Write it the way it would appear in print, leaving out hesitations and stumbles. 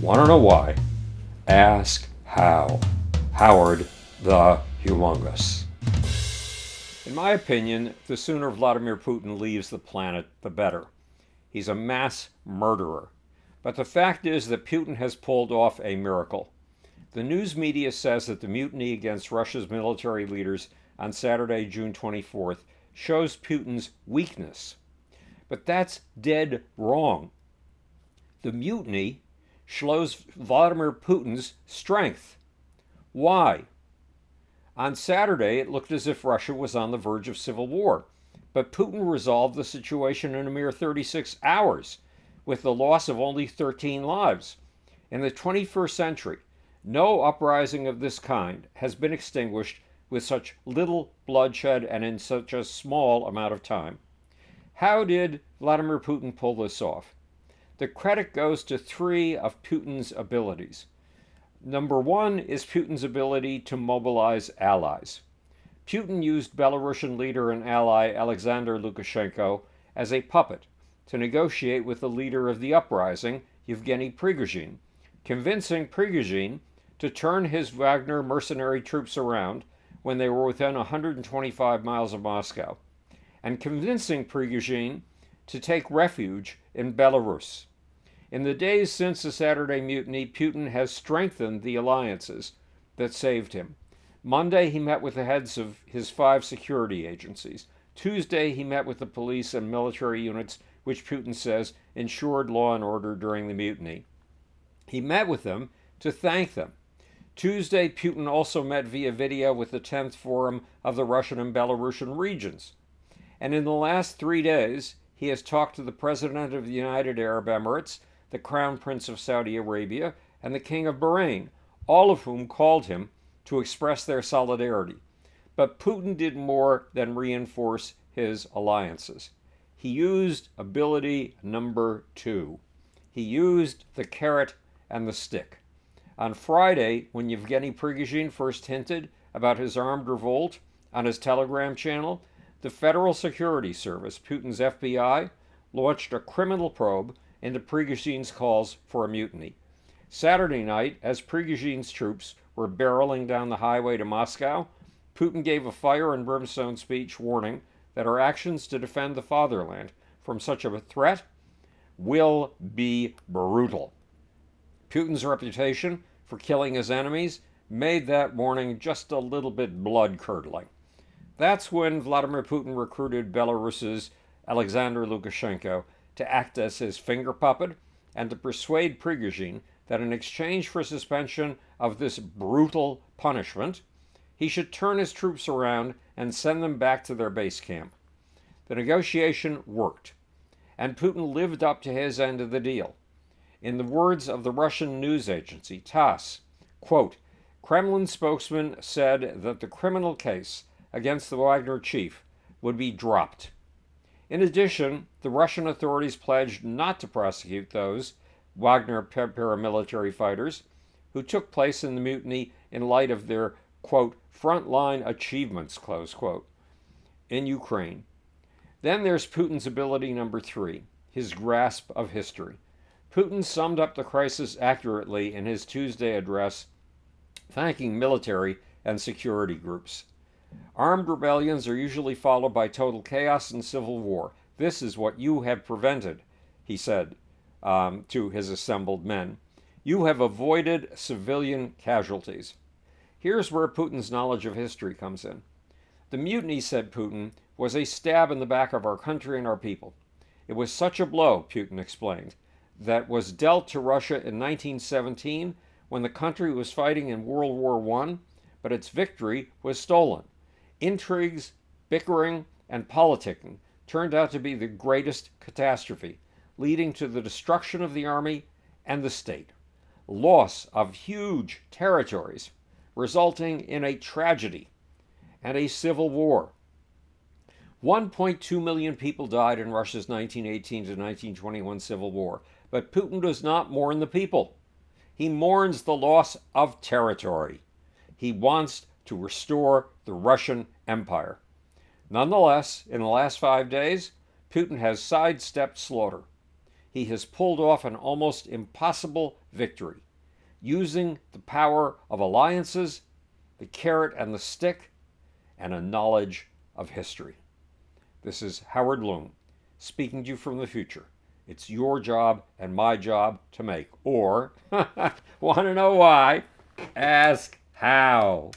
Want to know why? Ask how. Howard the Humongous. In my opinion, the sooner Vladimir Putin leaves the planet, the better. He's a mass murderer. But the fact is that Putin has pulled off a miracle. The news media says that the mutiny against Russia's military leaders on Saturday, June 24th, shows Putin's weakness. But that's dead wrong. The mutiny shows Vladimir Putin's strength. Why? On Saturday, it looked as if Russia was on the verge of civil war, but Putin resolved the situation in a mere 36 hours, with the loss of only 13 lives. In the 21st century, no uprising of this kind has been extinguished with such little bloodshed and in such a small amount of time. How did Vladimir Putin pull this off? The credit goes to three of Putin's abilities. Number one is Putin's ability to mobilize allies. Putin used Belarusian leader and ally Alexander Lukashenko as a puppet to negotiate with the leader of the uprising, Yevgeny Prigozhin, convincing Prigozhin to turn his Wagner mercenary troops around when they were within 125 miles of Moscow, and convincing Prigozhin to take refuge in Belarus. In the days since the Saturday mutiny, Putin has strengthened the alliances that saved him. Monday, he met with the heads of his 5 security agencies. Tuesday, he met with the police and military units, which Putin says ensured law and order during the mutiny. He met with them to thank them. Tuesday, Putin also met via video with the 10th Forum of the Russian and Belarusian regions. And in the last 3 days, he has talked to the President of the United Arab Emirates, the Crown Prince of Saudi Arabia, and the King of Bahrain, all of whom called him to express their solidarity. But Putin did more than reinforce his alliances. He used ability number 2. He used the carrot and the stick. On Friday, when Yevgeny Prigozhin first hinted about his armed revolt on his Telegram channel, the Federal Security Service, Putin's FBI, launched a criminal probe into Prigozhin's calls for a mutiny. Saturday night, as Prigozhin's troops were barreling down the highway to Moscow, Putin gave a fire and brimstone speech warning that our actions to defend the fatherland from such a threat will be brutal. Putin's reputation for killing his enemies made that warning just a little bit blood-curdling. That's when Vladimir Putin recruited Belarus's Alexander Lukashenko to act as his finger puppet and to persuade Prigozhin that in exchange for suspension of this brutal punishment, he should turn his troops around and send them back to their base camp. The negotiation worked, and Putin lived up to his end of the deal. In the words of the Russian news agency TASS, quote, Kremlin spokesman said that the criminal case against the Wagner chief would be dropped. In addition, the Russian authorities pledged not to prosecute those Wagner paramilitary fighters who took place in the mutiny in light of their, quote, frontline achievements, close quote, in Ukraine. Then there's Putin's ability number 3, his grasp of history. Putin summed up the crisis accurately in his Tuesday address, thanking military and security groups. Armed rebellions are usually followed by total chaos and civil war. This is what you have prevented, he said to his assembled men. You have avoided civilian casualties. Here's where Putin's knowledge of history comes in. The mutiny, said Putin, was a stab in the back of our country and our people. It was such a blow, Putin explained, that was dealt to Russia in 1917 when the country was fighting in World War I, but its victory was stolen. Intrigues, bickering, and politicking turned out to be the greatest catastrophe, leading to the destruction of the army and the state, loss of huge territories, resulting in a tragedy and a civil war. 1.2 million people died in Russia's 1918 to 1921 civil war, but Putin does not mourn the people. He mourns the loss of territory. He wants to restore the Russian Empire. Nonetheless, in the last 5 days, Putin has sidestepped slaughter. He has pulled off an almost impossible victory, using the power of alliances, the carrot and the stick, and a knowledge of history. This is Howard Loom, speaking to you from the future. It's your job and my job to make. Or, want to know why? Ask how.